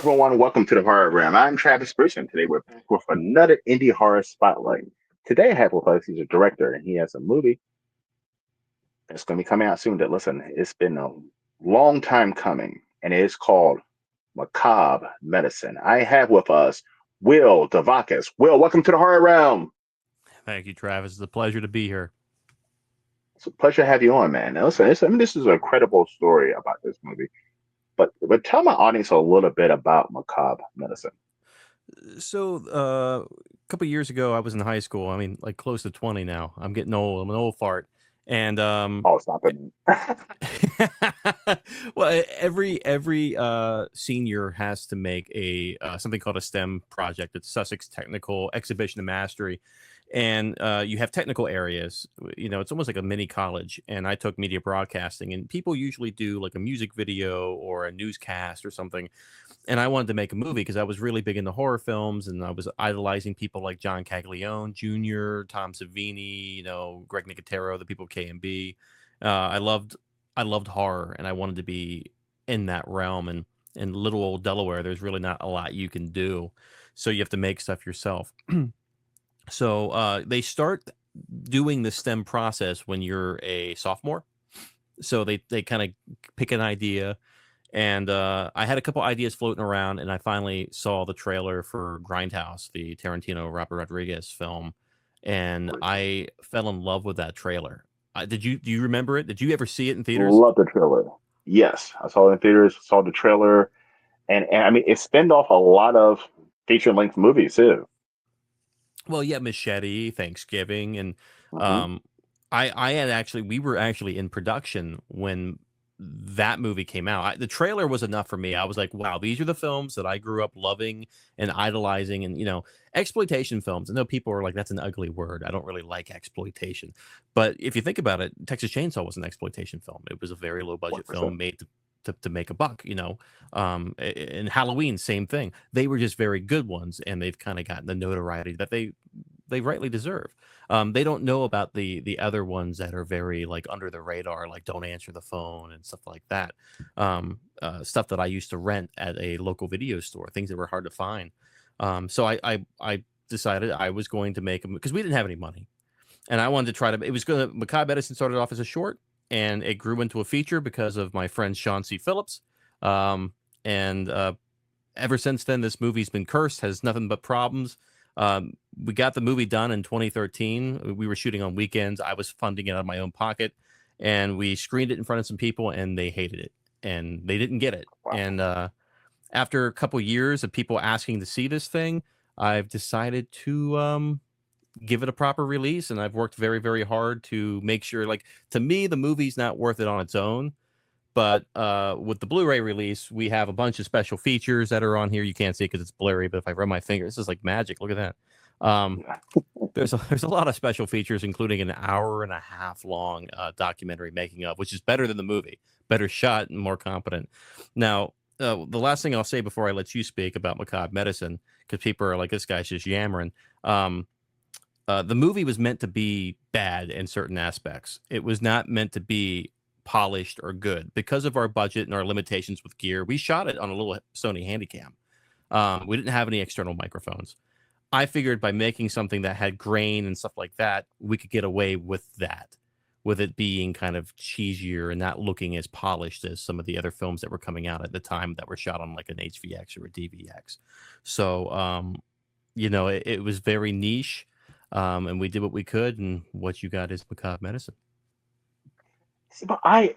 everyone? Welcome to the Horror Room. I'm Travis Bruce, and today we're back with another indie horror spotlight. Today I have with us, he's a director, and he has a movie that's going to be coming out soon. That listen, it's been a long time coming, and it is called Macabre Medicine. I have with us Will Devokees. Will, welcome to the Horror Realm. Thank you, Travis. It's a pleasure to be here. It's a pleasure to have you on, man. Now, listen, this is a credible story about this movie, but tell my audience a little bit about Macabre Medicine. A couple years ago, I was in high school. I mean, like close to 20 now. I'm getting old. I'm an old fart. And Oh, stop it. well, every senior has to make a something called a STEM project. It's Sussex Technical Exhibition of Mastery, and you have technical areas. You know, it's almost like a mini college. And I took media broadcasting, and people usually do like a music video or a newscast or something. And I wanted to make a movie because I was really big into horror films, and I was idolizing people like John Caglione Jr., Tom Savini, Greg Nicotero, the people of KMB. I loved horror, and I wanted to be in that realm. And in little old Delaware, there's really not a lot you can do, so you have to make stuff yourself. So they start doing the STEM process when you're a sophomore. So they kind of pick an idea, and I had a couple ideas floating around, and I finally saw the trailer for Grindhouse, the Tarantino Robert Rodriguez film, and I fell in love with that trailer. Do you remember it? Did you ever see it in theaters? Love the trailer. Yes, I saw it in theaters, saw the trailer, and I mean, it spinned off a lot of feature length movies too. Well, yeah, Machete, Thanksgiving, and Hmm. um, I had actually we were actually in production when that movie came out. The trailer was enough for me. I was like, wow, these are the films that I grew up loving and idolizing, and exploitation films. I know people are like, that's an ugly word. I don't really like exploitation, but if you think about it, Texas Chainsaw was an exploitation film. It was a very low budget film 100%. made to make a buck. And Halloween, same thing. They were just very good ones, and they've kind of gotten the notoriety that they rightly deserve. They don't know about the other ones that are very like under the radar, like Don't Answer the Phone and stuff like that. Stuff that I used to rent at a local video store, things that were hard to find. So I decided I was going to make them because we didn't have any money, and I wanted to try to. It was going to Macabre Medicine started off as a short, and it grew into a feature because of my friend Sean C. Phillips. And Ever since then, this movie's been cursed, has nothing but problems. We got the movie done in 2013. We were shooting on weekends. I was funding it out of my own pocket, and we screened it in front of some people, and they hated it, and they didn't get it. Wow. And After a couple years of people asking to see this thing, I've decided to give it a proper release, and I've worked very, very hard to make sure. Like, to me, the movie's not worth it on its own, but with the Blu-ray release, we have a bunch of special features that are on here. You can't see it because it's blurry, but if I run my finger, this is like magic. Look at that. Um, Yeah. there's a lot of special features, including an hour and a half long documentary making of, which is better than the movie, better shot and more competent. Now, the last thing I'll say before I let you speak about Macabre Medicine, because people are like, this guy's just yammering. Um, the movie was meant to be bad in certain aspects. It was not meant to be polished or good because of our budget and our limitations with gear. We shot it on a little Sony Handycam. We didn't have any external microphones. I figured by making something that had grain and stuff like that, we could get away with that, with it being kind of cheesier and not looking as polished as some of the other films that were coming out at the time that were shot on like an HVX or a DVX. So, it was very niche, and we did what we could, and what you got is Macabre Medicine. See, but I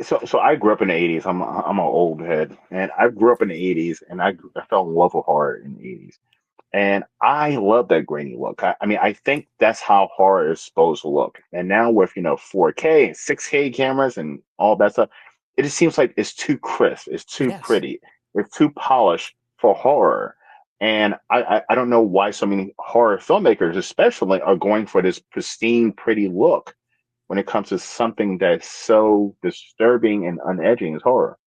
grew up in the '80s. I'm an old head, and I grew up in the '80s, and I fell in love with horror in the '80s. And I love that grainy look. I mean, I think that's how horror is supposed to look. And now with 4K and 6K cameras and all that stuff, it just seems like it's too crisp, it's too Yes. pretty, it's too polished for horror. And I don't know why so many horror filmmakers, especially, are going for this pristine, pretty look when it comes to something that's so disturbing and unedging as horror.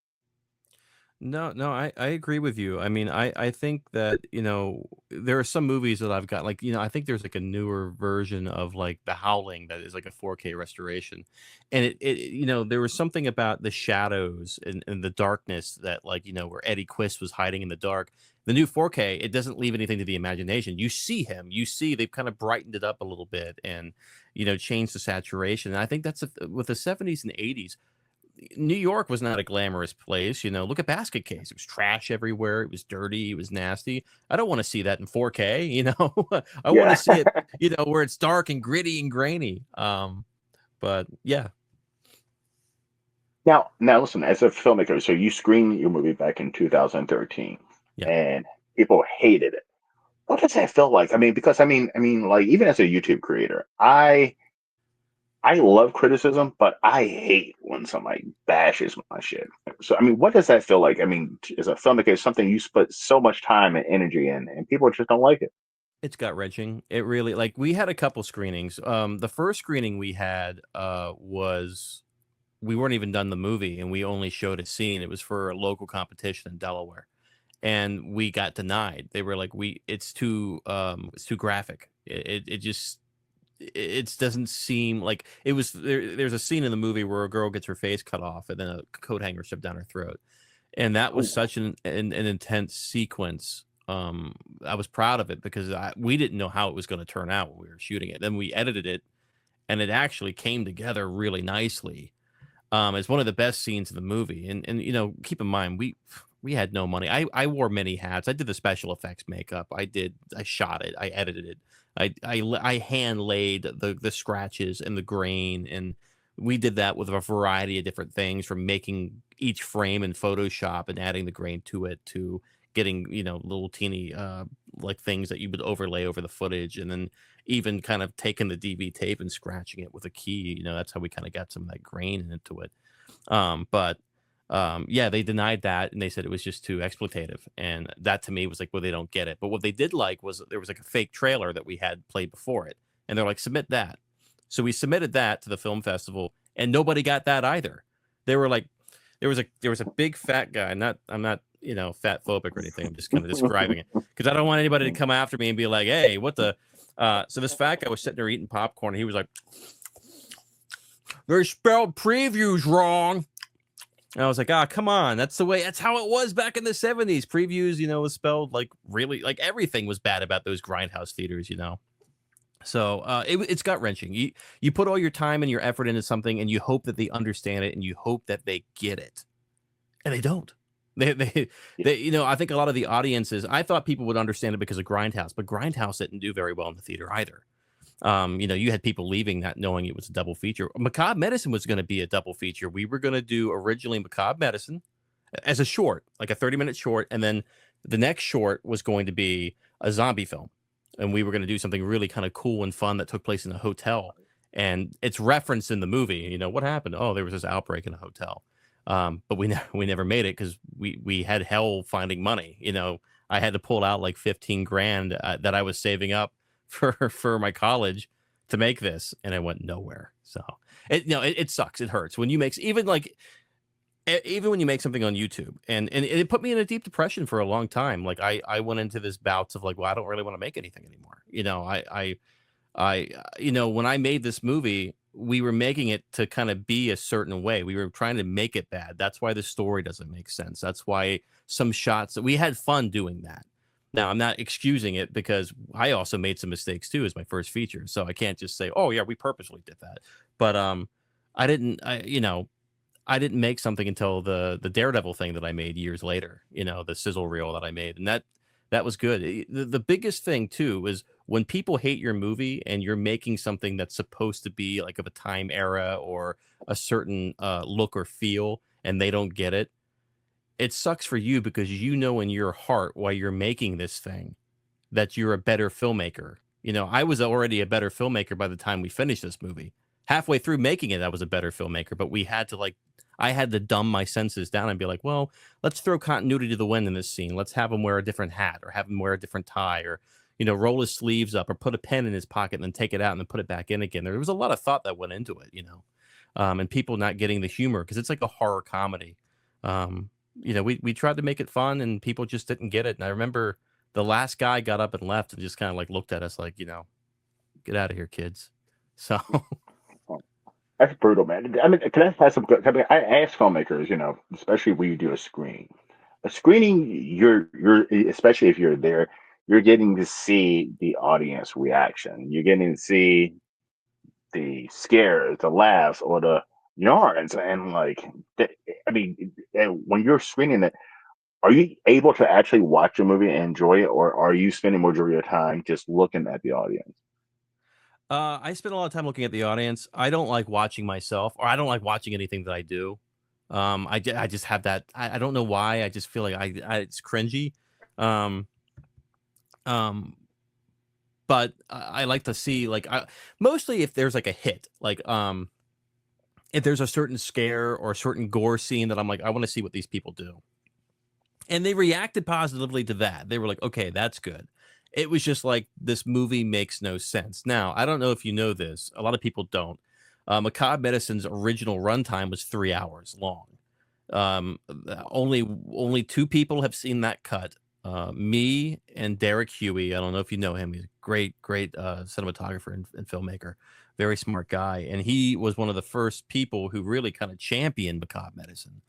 No, no, I agree with you. I mean, I think that, there are some movies that I've got, like, I think there's like a newer version of like The Howling that is like a 4K restoration. And there was something about the shadows and the darkness that, like, where Eddie Quist was hiding in the dark. The new 4K, it doesn't leave anything to the imagination. You see him, you see they've kind of brightened it up a little bit and changed the saturation. And I think that's with the 70s and 80s. New York was not a glamorous place. Look at Basket Case. It was trash everywhere. It was dirty. It was nasty. I don't want to see that in 4K. I want to Yeah. see it, where it's dark and gritty and grainy. But yeah. Now, listen. As a filmmaker, so you screened your movie back in 2013, Yeah. and people hated it. What does that feel like? I mean, because I mean, like even as a YouTube creator, I love criticism, but I hate when somebody bashes my shit. So, I mean, what does that feel like? I mean, as a filmmaker, it's something you put so much time and energy in, and people just don't like it. It's gut wrenching. It really, like, we had a couple screenings. The first screening we had was we weren't even done the movie, and we only showed a scene. It was for a local competition in Delaware, and we got denied. They were like, it's too graphic. It just it doesn't seem like it was there. There's a scene in the movie where a girl gets her face cut off and then a coat hanger shoved down her throat, and that was Oh, such an intense sequence. I was proud of it because we didn't know how it was going to turn out when we were shooting it. Then we edited it, and it actually came together really nicely. It's one of the best scenes in the movie, and keep in mind we had no money. I wore many hats. I did the special effects makeup. I shot it. I edited it. I hand laid the scratches and the grain, and we did that with a variety of different things, from making each frame in Photoshop and adding the grain to it, to getting little teeny like things that you would overlay over the footage, and then even kind of taking the DV tape and scratching it with a key. That's how we kind of got some of that grain into it. But yeah, they denied that, and they said it was just too exploitative. And that to me was like, well, they don't get it. But what they did like was there was like a fake trailer that we had played before it, and they're like, submit that. So we submitted that to the film festival, and nobody got that either. They were like, there was a big fat guy. I'm not fat phobic or anything. I'm just kind of describing it because I don't want anybody to come after me and be like, hey, what the. So this fat guy was sitting there eating popcorn, and he was like, they spelled previews wrong. And I was like, come on. That's how it was back in the 70s. Previews, was spelled like really, like everything was bad about those grindhouse theaters. So it's gut wrenching. You put all your time and your effort into something, and you hope that they understand it, and you hope that they get it, and they don't. I think a lot of the audiences, I thought people would understand it because of Grindhouse, but Grindhouse didn't do very well in the theater either. You had people leaving that knowing it was a double feature. Macabre Medicine was going to be a double feature. We were going to do originally Macabre Medicine as a short, like a 30-minute short, and then the next short was going to be a zombie film, and we were going to do something really kind of cool and fun that took place in a hotel, and it's referenced in the movie. What happened? Oh, there was this outbreak in a hotel. But we never made it because we had hell finding money. I had to pull out like 15 grand that I was saving up for my college to make this, and I went nowhere. So it sucks. It hurts when you make even when you make something on YouTube, and it put me in a deep depression for a long time. Like I went into this bouts of like, well, I don't really want to make anything anymore. When I made this movie, we were making it to kind of be a certain way. We were trying to make it bad. That's why the story doesn't make sense. That's why some shots that we had fun doing that. Now, I'm not excusing it because I also made some mistakes too as my first feature. So I can't just say, "Oh yeah, we purposely did that." But I didn't make something until the Daredevil thing that I made years later, the sizzle reel that I made. And that was good. The biggest thing too is when people hate your movie and you're making something that's supposed to be like of a time era or a certain look or feel, and they don't get it. It sucks for you because in your heart while you're making this thing that you're a better filmmaker. I was already a better filmmaker by the time we finished this movie. Halfway through making it, I was a better filmmaker, but I had to dumb my senses down and be like, well, let's throw continuity to the wind in this scene. Let's have him wear a different hat or have him wear a different tie or, roll his sleeves up or put a pen in his pocket and then take it out and then put it back in again. There was a lot of thought that went into it. And people not getting the humor because it's like a horror comedy. We tried to make it fun and people just didn't get it. And I remember the last guy got up and left and just kind of like looked at us like, get out of here, kids. So that's brutal, man. I mean, can I have some good? I mean, I ask filmmakers, especially when you do a screen, a screening, you're especially if you're there, you're getting to see the audience reaction. You're getting to see the scares, the laughs, or the yarns, and like, I mean, and when you're screening it, are you able to actually watch a movie and enjoy it, or are you spending majority of your time just looking at the audience? I spend a lot of time looking at the audience. I don't like watching myself, or I don't like watching anything that I do. I just have that. I don't know why. I just feel like it's cringy. Um, um, but I like to see like mostly if there's like a hit, like if there's a certain scare or a certain gore scene that I'm like, I want to see what these people do. And they reacted positively to that. They were like, okay, that's good. It was just like, this movie makes no sense. Now, I don't know if you know this. A lot of people don't. Macabre Medicine's original runtime was 3 hours long. Only two people have seen that cut. Me and Derek Huey. I don't know if you know him. He's a great cinematographer and filmmaker. Very smart guy. And he was one of the first people who really kind of championed Macabre Medicine.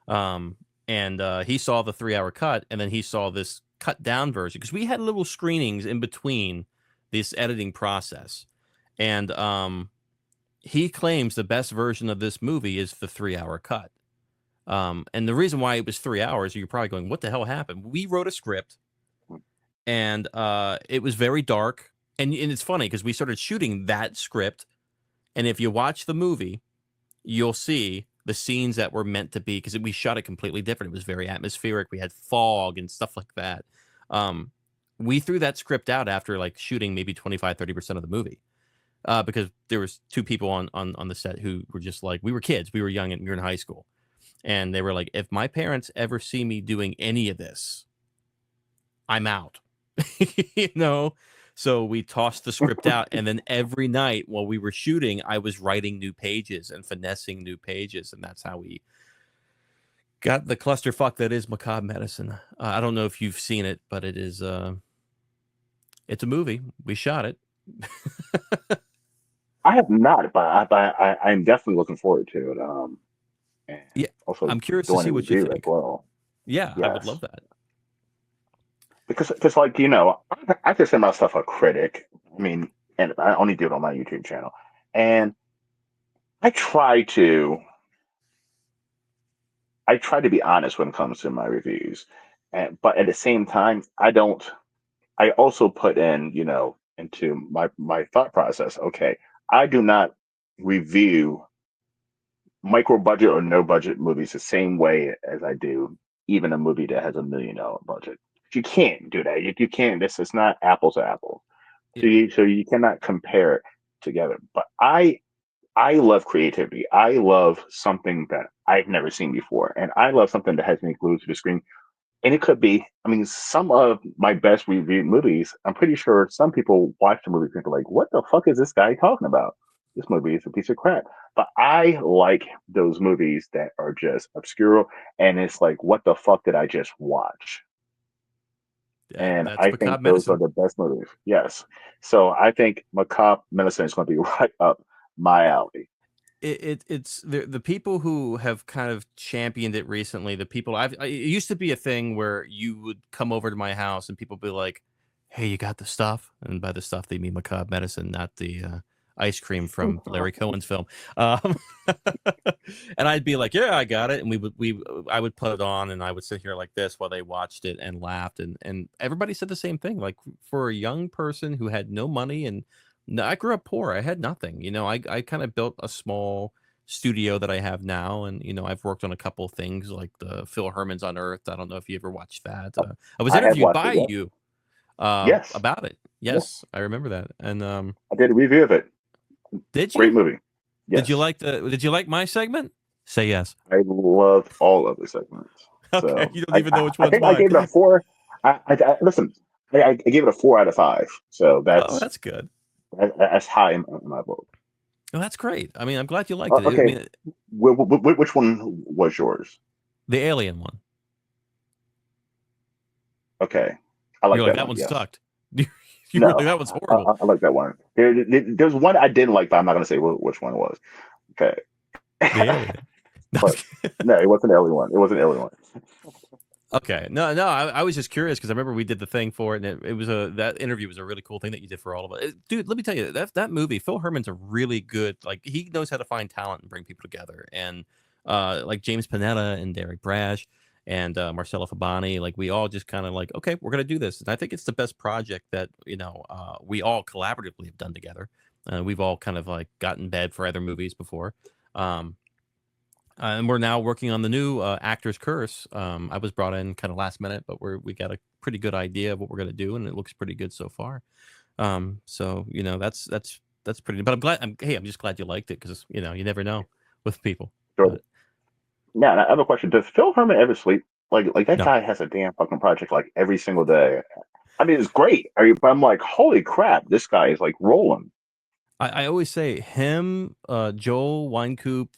Um, and he saw the 3 hour cut, and then he saw this cut down version because we had little screenings in between this editing process. And he claims the best version of this movie is the 3 hour cut. And the reason why it was 3 hours, you're probably going, what the hell happened? We wrote a script, and it was very dark. And it's funny because we started shooting that script. And if you watch the movie, you'll see the scenes that were meant to be, because we shot it completely different. It was very atmospheric. We had fog and stuff like that. We threw that script out after like shooting maybe 25-30% of the movie. Because there was two people on the set who were just like, we were kids, we were young, and we were in high school. And they were like, if my parents ever see me doing any of this, I'm out. you know? So we tossed the script out. And then every night while we were shooting, I was writing new pages and finessing new pages. And that's how we got the clusterfuck that is Macabre Medicine. I don't know if you've seen it, but it is, it's a movie. We shot it. I have not, but I'm definitely looking forward to it. And Yeah. also I'm curious to doing see a what you review as think. well. Yeah, I would Yes, love that. because like I consider myself a critic. I mean, and I only do it on my YouTube channel, and I try to I try to be honest when it comes to my reviews, but at the same time, I don't. I also put in, into my thought process. Okay, I do not review micro budget or no budget movies the same way as I do even a movie that has $1 million budget. You can't do that. You can't. This is not apples to apples. Yeah. So you cannot compare it together. But I love creativity. I love something that I've never seen before, and I love something that has me glued to the screen. And it could be, I mean, some of my best reviewed movies, I'm pretty sure some people watch the movie and they're like, what the fuck is this guy talking about? This movie is a piece of crap. But I like those movies that are just obscure, and it's like, what the fuck did I just watch? And That's I think Macabre those are Medicine. the best movies. Yes. So I think Macabre Medicine is going to be right up my alley. It's the people who have kind of championed it recently. The people it used to be a thing where you would come over to my house and people be like, "Hey, you got the stuff?" And by the stuff they mean Macabre Medicine, not the ice cream from Larry Cohen's film. Um, and I'd be like, "Yeah, I got it," and I would put it on and I would sit here like this while they watched it and laughed, and everybody said the same thing. Like, for a young person who had no money, and no, I grew up poor. I had nothing. I kind of built a small studio that I have now, and I've worked on a couple of things like the Phil Herman's Unearthed. I don't know if you ever watched that. I was I have interviewed watched it. by Yes. you Yes. about it. Yes. Yes, I remember that. And I did a review of it. did Great you? movie. Did you Yes. like my segment? Say yes. I loved all of the segments. Okay, So you don't even know which I one's think I mine. gave it a four. Listen. I gave it a 4 out of 5. So Oh, that's good. that's high in my book. Oh, that's great. I mean, I'm glad you liked it. I Okay, mean, which one was yours? the alien one. Okay, I You're like like, that that one. one Yes. sucked. You were No, like, that one's horrible. I like that one. There's one I didn't like, but I'm not going to say which one it was. Okay, The alien. but no, it wasn't the alien one. It wasn't the alien one. Okay. No, I was just curious because I remember we did the thing for it, and it was that interview was a really cool thing that you did for all of us. Dude, let me tell you, that movie, Phil Herman's a really good, like, he knows how to find talent and bring people together. And like James Panetta and Derek Brash and Marcelo Fabani, like, we all just kind of like, okay, we're gonna do this. And I think it's the best project that, we all collaboratively have done together. We've all kind of like gotten bed for other movies before. Um, and we're now working on the new Actor's Curse. I was brought in kind of last minute, but we got a pretty good idea of what we're gonna do, and it looks pretty good so far. So that's pretty. But I'm glad. I'm just glad you liked it because you never know with people. Sure. But Now, I have a question. Does Phil Herman ever sleep? Like that no, guy has a damn fucking project like every single day. I mean, it's great. But I'm like, holy crap, this guy is like rolling. I always say him, Joel Weinkoop,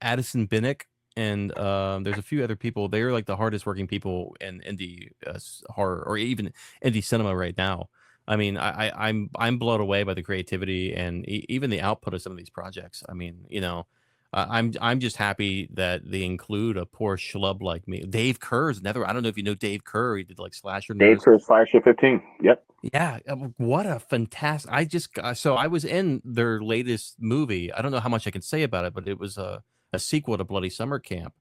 Addison Binnick, and there's a few other people. They're like the hardest working people in indie horror or even indie cinema right now. I mean, I'm blown away by the creativity and even the output of some of these projects. I mean, I'm just happy that they include a poor schlub like me. Dave Kerr's another. I don't know if you know Dave Kerr. He did like Slasher Dave Nerds. Chris Fire Ship 15. Yep. Yeah, what a fantastic! I just so I was in their latest movie. I don't know how much I can say about it, but it was a sequel to Bloody Summer Camp,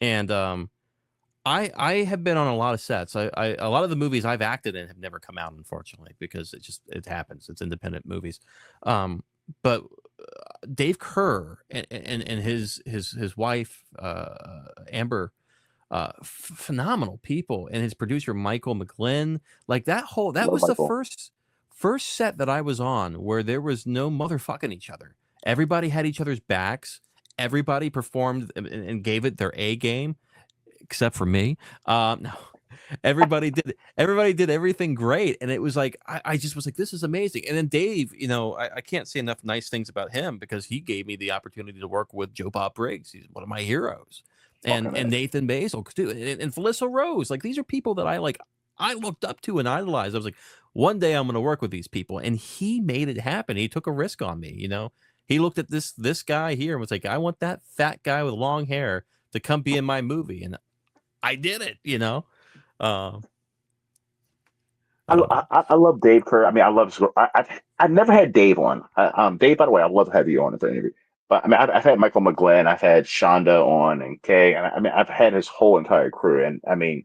and I have been on a lot of sets. I a lot of the movies I've acted in have never come out, unfortunately, because it happens. It's independent movies, but Dave Kerr and his wife Amber, phenomenal people, and his producer Michael McGlynn. Like that Love was the Michael. first set that I was on where there was no motherfucking each other. Everybody had each other's backs. Everybody performed and gave it their A game, except for me. No, everybody did everything great, and it was like I just was like, this is amazing. And then Dave, I can't say enough nice things about him because he gave me the opportunity to work with Joe Bob Briggs. He's one of my heroes, and Fucking and A. Nathan Basil too, and Felissa Rose. Like, these are people that I looked up to and idolized. I was like, one day I'm going to work with these people, and he made it happen. He took a risk on me. He looked at this guy here and was like, I want that fat guy with long hair to come be in my movie, and I did it. Uh, I love Dave Kerr. I mean, I love his. I've never had Dave on. Dave, by the way, I'd love to have you on as an interview. But I mean, I've had Michael McGlynn, I've had Shonda on, and Kay, and I mean, I've had his whole entire crew, and I mean,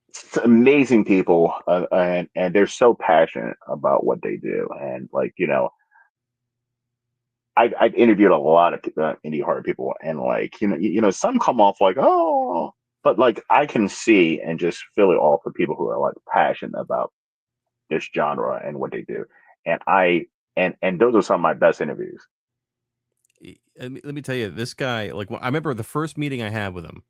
it's amazing people, and they're so passionate about what they do, and like I've interviewed a lot of indie horror people, and like some come off like but like I can see and just feel it all for people who are like passionate about this genre and what they do. And and those are some of my best interviews. let me tell you, this guy, like, I remember the first meeting I had with him.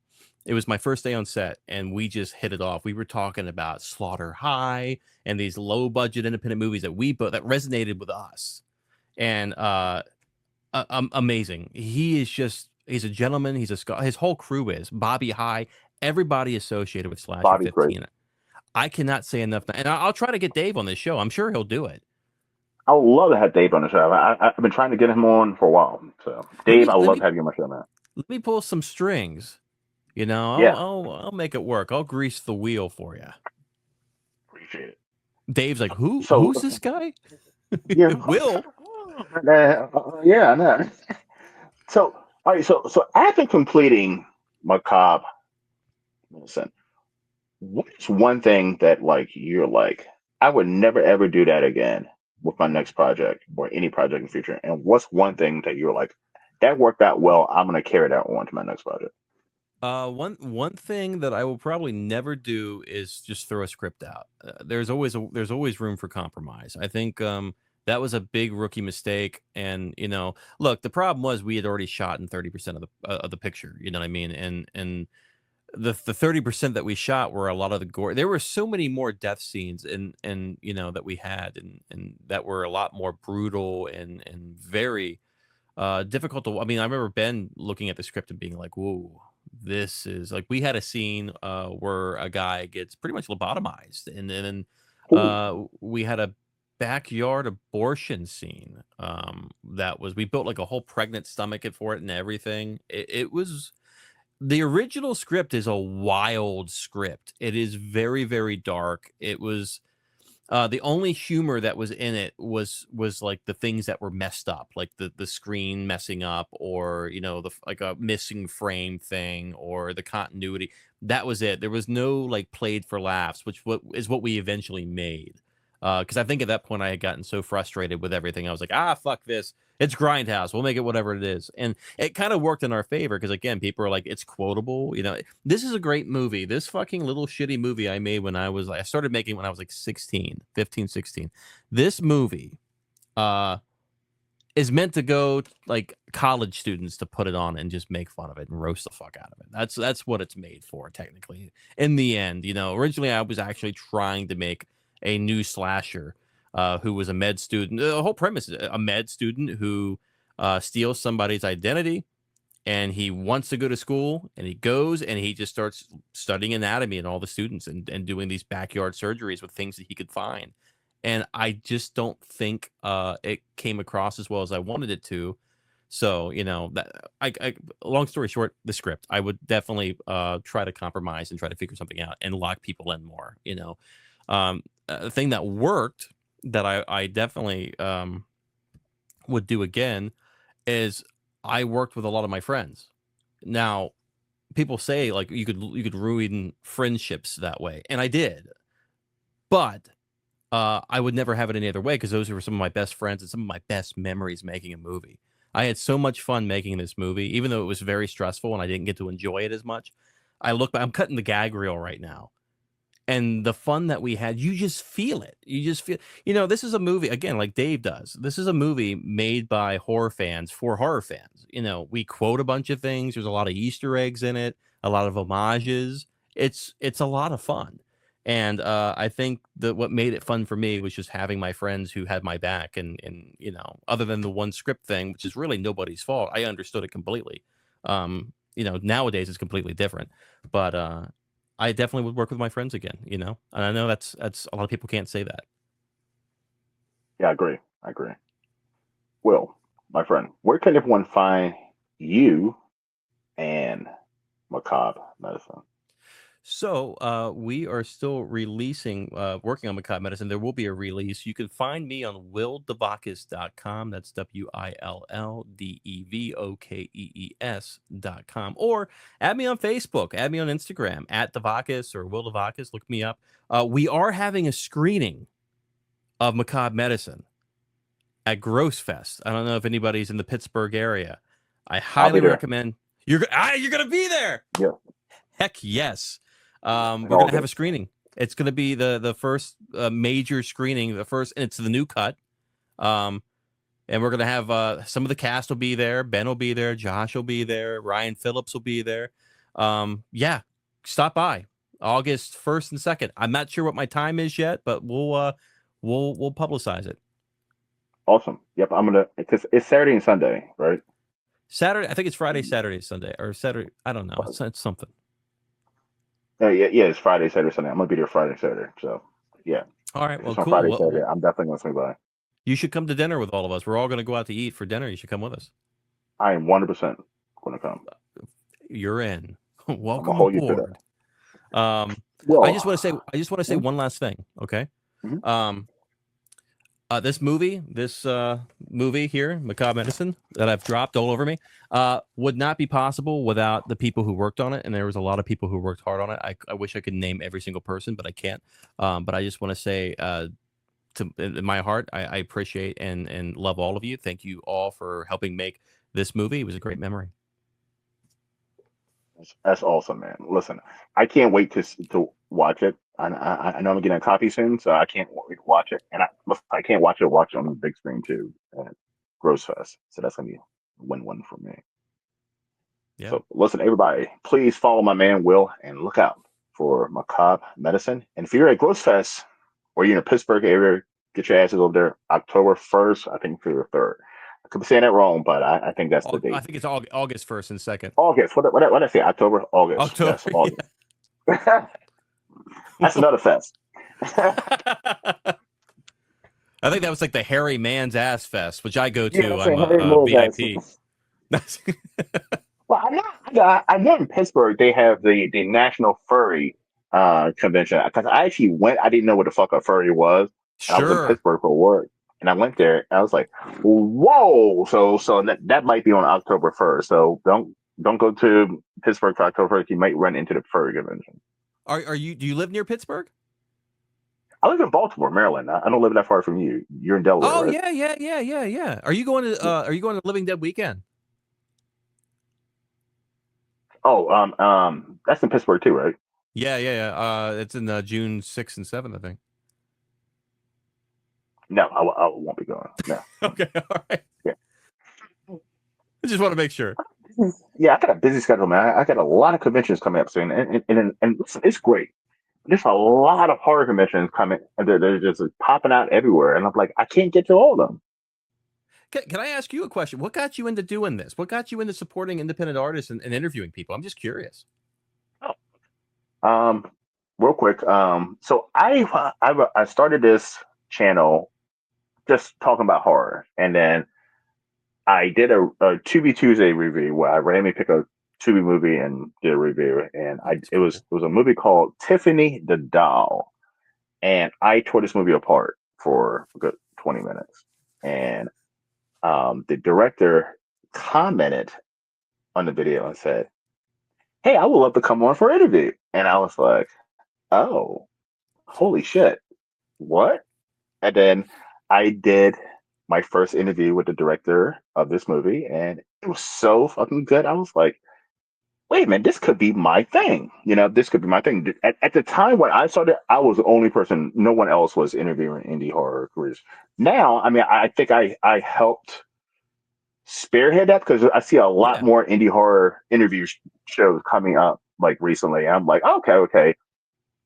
It was my first day on set, and we just hit it off. We were talking about Slaughter High and these low budget independent movies that resonated with us. And amazing. He's a gentleman. His whole crew is Bobby High. Everybody associated with Slasher Bobby's great. 15. I cannot say enough. And I'll try to get Dave on this show. I'm sure he'll do it. I would love to have Dave on the show. I've been trying to get him on for a while. So Let Dave, me I would let love me to have you on my show, man. let me pull some strings. Yeah, I'll make it work. I'll grease the wheel for you. appreciate it. Dave's like, So who's this guy? yeah, Will. yeah, no. So all right, so after completing Macabre Medicine, what is one thing that like you're like, I would never ever do that again with my next project or any project in the future? And what's one thing that you're like, that worked out well, I'm gonna carry that on to my next project? One thing that I will probably never do is just throw a script out. There's always room for compromise. I think that was a big rookie mistake. And look, the problem was we had already shot in 30% of the picture. You know what I mean? And the 30% that we shot were a lot of the gore. There were so many more death scenes and that we had and that were a lot more brutal and very difficult to. I mean, I remember Ben looking at the script and being like, "Whoa, this is like." We had a scene where a guy gets pretty much lobotomized, and then Ooh, we had a backyard abortion scene. That was we built like a whole pregnant stomach for it and everything. It was. The original script is a wild script. It is very, very dark. It was the only humor that was in it was like the things that were messed up, like the screen messing up, or like a missing frame thing, or the continuity. That was it. There was no like played for laughs, which what we eventually made. Because I think at that point I had gotten so frustrated with everything, I was like, fuck this. It's Grindhouse. We'll make it whatever it is, and it kind of worked in our favor because again, people are like, it's quotable. This is a great movie. This fucking little shitty movie I made I started making when I was like 16, 15, 16. This movie is meant to go like college students to put it on and just make fun of it and roast the fuck out of it. That's what it's made for, technically. In the end, originally I was actually trying to make a new slasher who was a med student. The whole premise is a med student who steals somebody's identity, and he wants to go to school, and he goes and he just starts studying anatomy and all the students, and doing these backyard surgeries with things that he could find. And I just don't think it came across as well as I wanted it to. So, long story short, the script, I would definitely try to compromise and try to figure something out and lock people in more. The thing that worked that I definitely would do again is I worked with a lot of my friends. Now, people say like you could ruin friendships that way, and I did, but I would never have it any other way because those were some of my best friends and some of my best memories making a movie. I had so much fun making this movie, even though it was very stressful and I didn't get to enjoy it as much. I'm cutting the gag reel right now. And the fun that we had, you just feel it. You just feel, this is a movie, again, like Dave does. This is a movie made by horror fans for horror fans. We quote a bunch of things. There's a lot of Easter eggs in it, a lot of homages. It's a lot of fun. And I think that what made it fun for me was just having my friends who had my back. And other than the one script thing, which is really nobody's fault, I understood it completely. Nowadays it's completely different. But I definitely would work with my friends again, and I know that's a lot of people can't say that. Yeah, I agree. Will, my friend, where can everyone find you and Macabre Medicine? So we are still releasing, working on Macabre Medicine. There will be a release. You can find me on willdevokes.com. That's WILLDEVOKEES.com. Or add me on Facebook. Add me on Instagram, @Devokees or Will Devokees. Look me up. We are having a screening of Macabre Medicine at Gross Fest. I don't know if anybody's in the Pittsburgh area. I highly recommend. You're going to be there. Yeah. Heck yes. We're going to have a screening. It's going to be the first major screening, and it's the new cut. And we're going to have some of the cast will be there. Ben will be there. Josh will be there. Ryan Phillips will be there. Yeah, stop by August 1st and 2nd. I'm not sure what my time is yet, but we'll publicize it. Awesome. Yep, it's Saturday and Sunday, right? Saturday, I think it's Friday, Saturday, Sunday, or Saturday. I don't know. It's something. Yeah, it's Friday, Saturday, Sunday. I'm gonna be there Friday, Saturday. So yeah. All right. Well, cool. Friday, Saturday, I'm definitely gonna swing by. You should come to dinner with all of us. We're all going to go out to eat for dinner. You should come with us. I am 100% gonna come. You're in. Welcome hold aboard. well, I just want to say one last thing. Okay. Mm-hmm. This movie here, Macabre Medicine, that I've dropped all over me, would not be possible without the people who worked on it. And there was a lot of people who worked hard on it. I wish I could name every single person, but I can't. But I just want to say, in my heart, I appreciate and love all of you. Thank you all for helping make this movie. It was a great memory. That's awesome, man. Listen, I can't wait to watch it. I know I'm getting a copy soon, so I can't wait to watch it. And I can't watch it on the big screen too at Gross Fest. So that's gonna be a win-win for me. Yeah. So listen, everybody, please follow my man Will and look out for Macabre Medicine. And if you're at Gross Fest or you're in the Pittsburgh area, get your asses over there October 1st, I think, through the 3rd. I could be saying that wrong, but I think that's the date. I think it's August 1st and 2nd. August. What did I say? October? August. October. Yes, August. Yeah. That's another fest. I think that was like the Hairy Man's Ass Fest, which I go to. Yeah, I'm a VIP. Well, I I know in Pittsburgh they have the National Furry convention because I actually went. I didn't know what the fuck a furry was. And I was in Sure. Pittsburgh for work, and I went there. And I was like, "Whoa!" So that might be on October 1st. So don't go to Pittsburgh for October 1st. You might run into the furry convention. Are you? Do you live near Pittsburgh? I live in Baltimore, Maryland. I don't live that far from you. You're in Delaware, Oh right? yeah, yeah, yeah, yeah, yeah. Yeah. Are you going to Living Dead weekend? Oh, that's in Pittsburgh too, right? Yeah, yeah, yeah. It's in June 6th and 7th, I think. No, I won't be going. No. Okay, all right. Yeah. I just want to make sure. Yeah, I got a busy schedule, man. I got a lot of conventions coming up soon, and listen, it's great. There's a lot of horror conventions coming, and they're just like, popping out everywhere, and I'm like, I can't get to all of them. Can I ask you a question? What got you into doing this? What got you into supporting independent artists and interviewing people? I'm just curious. Um, real quick, so I started this channel just talking about horror, and then I did a Tubi Tuesday review where I randomly pick a Tubi movie and did a review, and I That's cool. it was a movie called Tiffany the Doll, and I tore this movie apart for a good 20 minutes, and the director commented on the video and said, "Hey, I would love to come on for an interview," and I was like, "Oh, holy shit, what?" And then I did my first interview with the director of this movie, and it was so fucking good. I was like, wait a minute, this could be my thing. This could be my thing. At the time when I started, I was the only person, no one else was interviewing indie horror careers. Now, I mean, I think I helped spearhead that because I see a lot Yeah. more indie horror interview shows coming up like recently. I'm like, okay.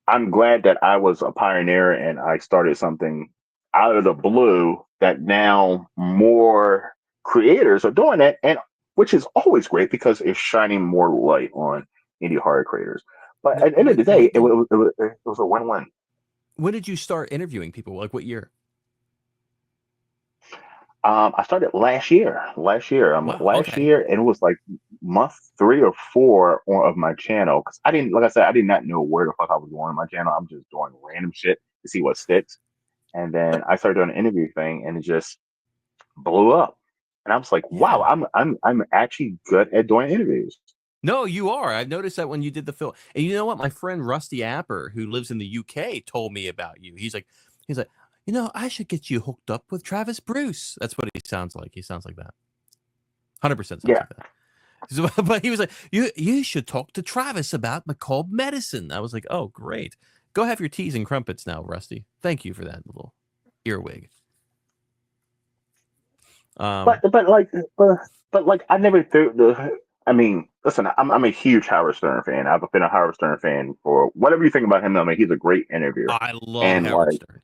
I'm glad that I was a pioneer and I started something out of the blue that now more creators are doing it, and which is always great because it's shining more light on indie horror creators. But Now, at the end of the day, it was a win-win. when did you start interviewing people? Like what year? I started last year. Wow. Last Okay. year, and it was like month 3 or 4 of my channel because I didn't, like I said, I did not know where the fuck I was going on my channel. I'm just doing random shit to see what sticks. And then I started doing an interview thing, and it just blew up. And I was like, wow, Yeah. I'm actually good at doing interviews. No, you are. I've noticed that when you did the film. And you know what? My friend Rusty Apper, who lives in the UK, told me about you. He's like, I should get you hooked up with Travis Bruce. That's what he sounds like. He sounds like that. 100% sounds Yeah. like that. So, but he was like, you should talk to Travis about macabre medicine. I was like, oh, great. Go have your teas and crumpets now, Rusty. Thank you for that little earwig. But Um, but like but, but like I never threw the. I mean, listen, I'm a huge Howard Stern fan. I've been a Howard Stern fan for whatever you think about him. I mean, he's a great interviewer, I love and Howard like Stern.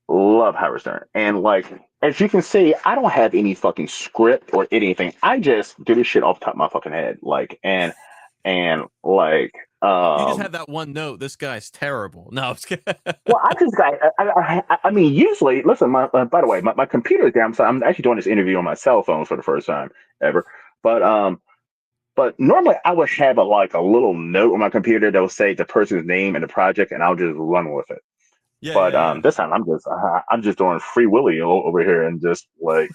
love Howard Stern. And like as you can see, I don't have any fucking script or anything. I just do this shit off the top of my fucking head. Like and like You just have that one note. This guy's terrible. No, I'm just kidding. well, I just got. I mean, usually, listen. By the way, my computer is down, so I'm actually doing this interview on my cell phone for the first time ever. But but normally I would have a little note on my computer that will say the person's name and the project, and I'll just run with it. Yeah, But yeah, yeah. this time I'm just doing free willy over here and just like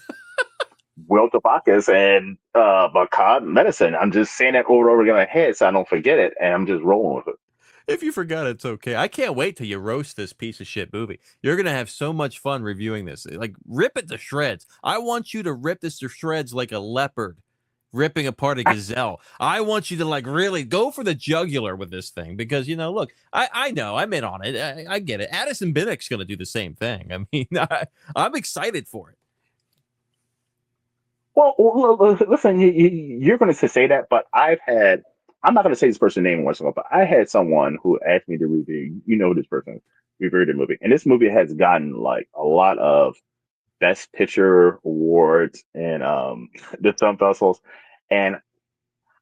Will Devokees and Macabre Medicine. I'm just saying that over and over again in my head so I don't forget it, and I'm just rolling with it. If you forgot, it's okay. I can't wait till you roast this piece of shit movie. You're gonna have so much fun reviewing this. Like, rip it to shreds. I want you to rip this to shreds like a leopard ripping apart a gazelle. I want you to like really go for the jugular with this thing because look, I know I'm in on it. I get it. Addison Binnick's gonna do the same thing. I mean, I'm excited for it. Well, listen, you're going to say that, but I'm not going to say this person's name once in a while, but I had someone who asked me to review, this person reviewed the movie. And this movie has gotten like a lot of Best Picture awards and the film festivals. And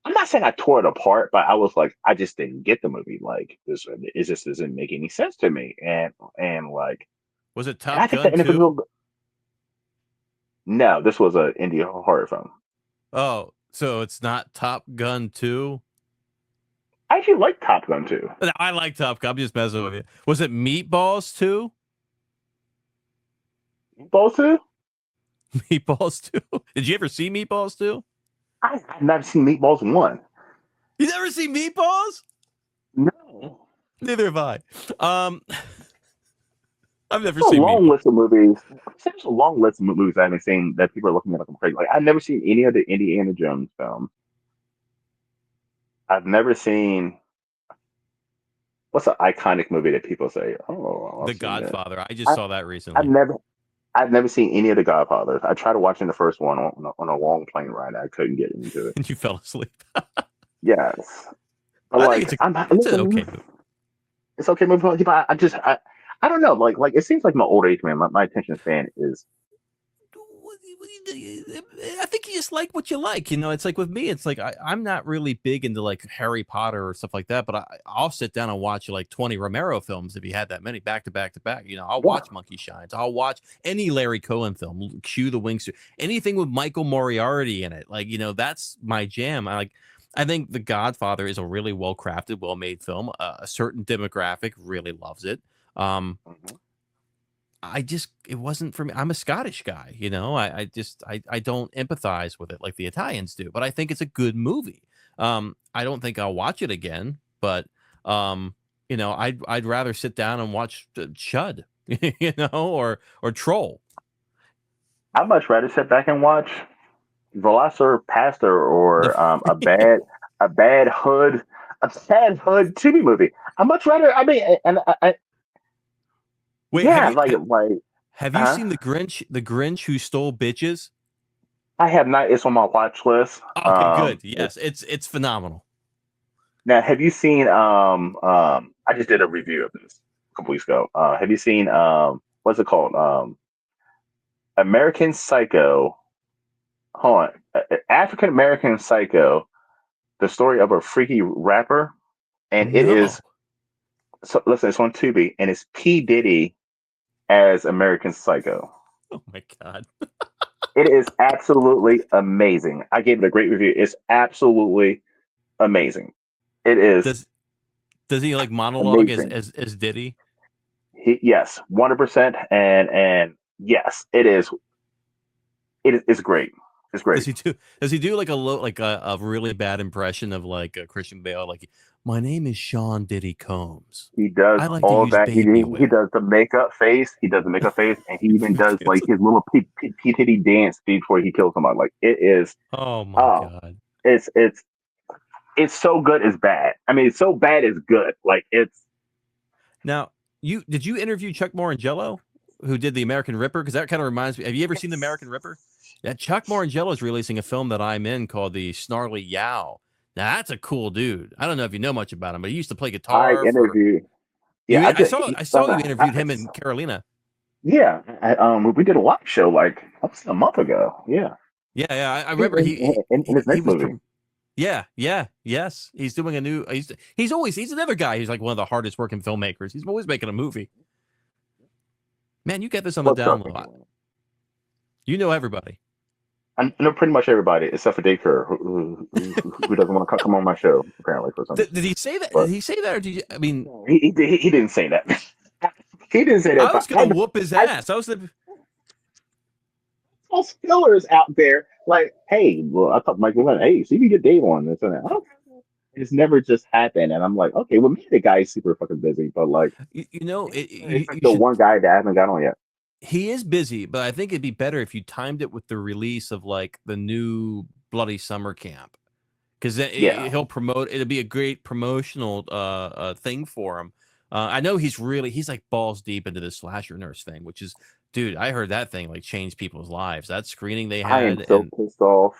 I'm not saying I tore it apart, but I was like, I just didn't get the movie. Like, it just doesn't make any sense to me. And like, Was it and I Top think the Gun 2? individual, no, this was an indie horror film. Oh, So it's not Top Gun 2? I actually like Top Gun too. I like Top Gun. I'm just messing with you. Was it Meatballs 2? Both two? Meatballs 2? Did you ever see Meatballs 2? I've never seen Meatballs 1. You never see Meatballs? No. Neither have I. I've never There's a seen long Meatballs. list of movies. There's a long list of movies I haven't seen that people are looking at like I'm crazy. Like I've never seen any of the Indiana Jones films. I've never seen what's an iconic movie that people say, "Oh, The I've seen that." Godfather. I just I, saw that I've recently. never, I've never seen any of the Godfathers. I tried watching the first one on a long plane ride. I couldn't get into it. And you fell asleep. Yes, but I think like I'm it's an listen, okay movie. it's okay movie. But I don't know. Like it seems like my old age man. My attention span is I think you just like what you like. It's like with me, it's like I'm not really big into like Harry Potter or stuff like that, but I'll sit down and watch like 20 Romero films if you had that many back to back to back. I'll yeah. watch Monkey Shines. I'll watch any Larry Cohen film, Cue the Wings, anything with Michael Moriarty in it. Like, that's my jam. I think The Godfather is a really well crafted, well made film. A certain demographic really loves it. Mhm. It wasn't for me. I'm a Scottish guy, I don't empathize with it like the Italians do, but I think it's a good movie. I don't think I'll watch it again, but I'd rather sit down and watch Chud, or Troll. I'd much rather sit back and watch Velociraptor Pastor The or a bad hood TV movie. I much rather. I mean, and Wait, yeah, like have you seen The Grinch Who Stole Bitches? I have not. It's on my watch list. Okay, good. Yes, it's phenomenal. Now, have you seen? I just did a review of this a couple weeks ago. Have you seen? What's it called? American Psycho. Hold on, African American Psycho. The story of a freaky rapper, and it No. is. So listen, it's on Tubi, and it's P Diddy as American Psycho. Oh my God. It is absolutely amazing. I gave it a great review. It's absolutely amazing. It is Does he like monologue as amazing. as Diddy? Yes, 100%, and yes, it is. It's great. It's great. Does he do like a really bad impression of like Christian Bale? Like, my name is Sean Diddy Combs. He does I like to all use that. baby He whip. does the makeup face. He does the makeup face, and he even does like his little P Titty dance before he kills somebody. Like it is. Oh my Oh, God. it's so good it's bad. I mean, it's so bad it's good. Like it's. Now, did you interview Chuck Morangello, who did the American Ripper? Because that kind of reminds me. Have you ever seen the American Ripper? Yeah, Chuck Morangello is releasing a film that I'm in called The Snarly Yow. Now that's a cool dude. I don't know if you know much about him, but he used to play I guitar for interviewed. you. Yeah, I just. I saw you interviewed him in Carolina. Yeah, we did a live show like a month ago. Yeah, Yeah. I remember in his he next was. movie. Yes. He's doing a new. He's another guy who's like one of the hardest working filmmakers. He's always making a movie. Man, you get this on the What's down up? low. You know everybody. I know pretty much everybody except for Dave Kerr, who doesn't want to come on my show apparently for some. Did he say that? Did But he say that, or did you? I mean, he didn't say that. He didn't say that. I was But gonna whoop his ass. I was the. all fillers out there. Like, hey, well, I thought Mike was hey, see if you get Dave on this and that. Okay. It's never just happened, and I'm like, okay, well, maybe the guy's super fucking busy, but like, it's like You the should. one guy that I haven't got on yet. He is busy, but I think it'd be better if you timed it with the release of like the new Bloody Summer Camp, because then Yeah, he'll promote. It'll be a great promotional thing for him. I know he's like balls deep into the slasher nurse thing, which is, dude, I heard that thing like changed people's lives. That screening they I am had, so and pissed off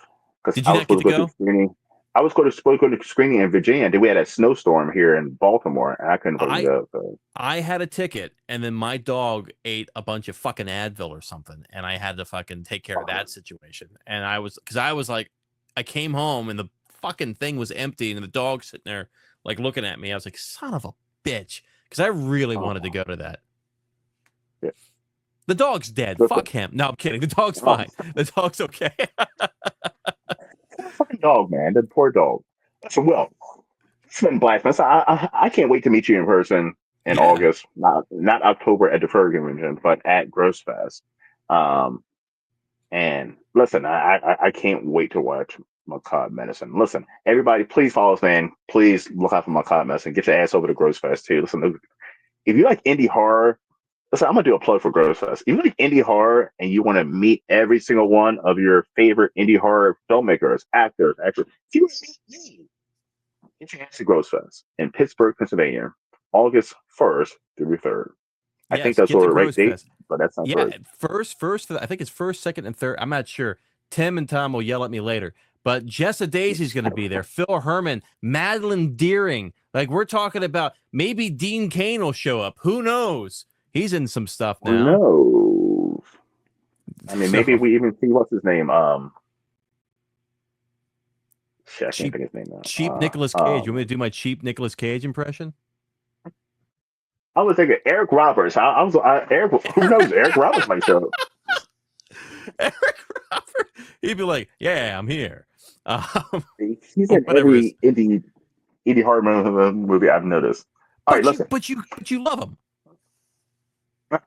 because did I you was not get supposed to to go to the go? screening. I was supposed to go to the screening in Virginia. Then we had a snowstorm here in Baltimore, and I couldn't fucking I go. So I had a ticket, and then my dog ate a bunch of fucking Advil or something, and I had to fucking take care of that situation. And I was like, I came home and the fucking thing was empty, and the dog sitting there like looking at me. I was like, son of a bitch, because I really wanted to oh, go to that. yeah. The dog's dead. Listen, Fuck him. No, I'm kidding. The dog's oh, fine. The dog's okay. dog, man. The poor dog. So, well, it's been Blackness. I can't wait to meet you in person in Yeah. August. Not October at the Fur Convention, but at Gross Fest. Um, and listen, I can't wait to watch Macabre Medicine. Listen, everybody, please follow us, man. Please look out for Macabre Medicine. Get your ass over to Gross Fest too. Listen, if you like indie horror, listen, I'm gonna do a plug for Gross Fest. If you like indie horror and you want to meet every single one of your favorite indie horror filmmakers, actors, if you get your ass to Gross Fest in Pittsburgh, Pennsylvania, August 1st through 3rd. I think Yes, that's get all the the right Gross date, Fest. but that's not Yeah, right. first. I think it's first, second, and third. I'm not sure. Tim and Tom will yell at me later. But Jessa Daisy's going to be there. Phil Herman, Madeline Deering. Like we're talking about. Maybe Dean Cain will show up. Who knows? He's in some stuff Who now. knows? I mean, maybe So we even see what's his name. Shit, I can't cheap, think of his name cheap now. Nicolas Cage. You want me to do my cheap Nicolas Cage impression? I was thinking Eric Roberts. Eric. Who knows? Eric Roberts might show up. Eric Robert. He'd be like, "Yeah, I'm here." He's in Whatever it is. every indie horror movie I've noticed. All right, listen. But you love him. I'm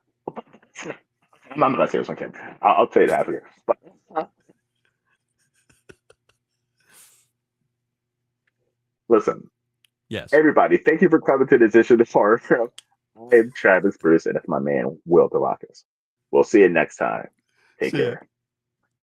not gonna say this one, Kim. I'll tell you that after. But listen, Yes. everybody, thank you for coming to this issue of the Horror Film. I am Travis Bruce, and it's my man Will Devokees. We'll see you next time. Take See ya. care.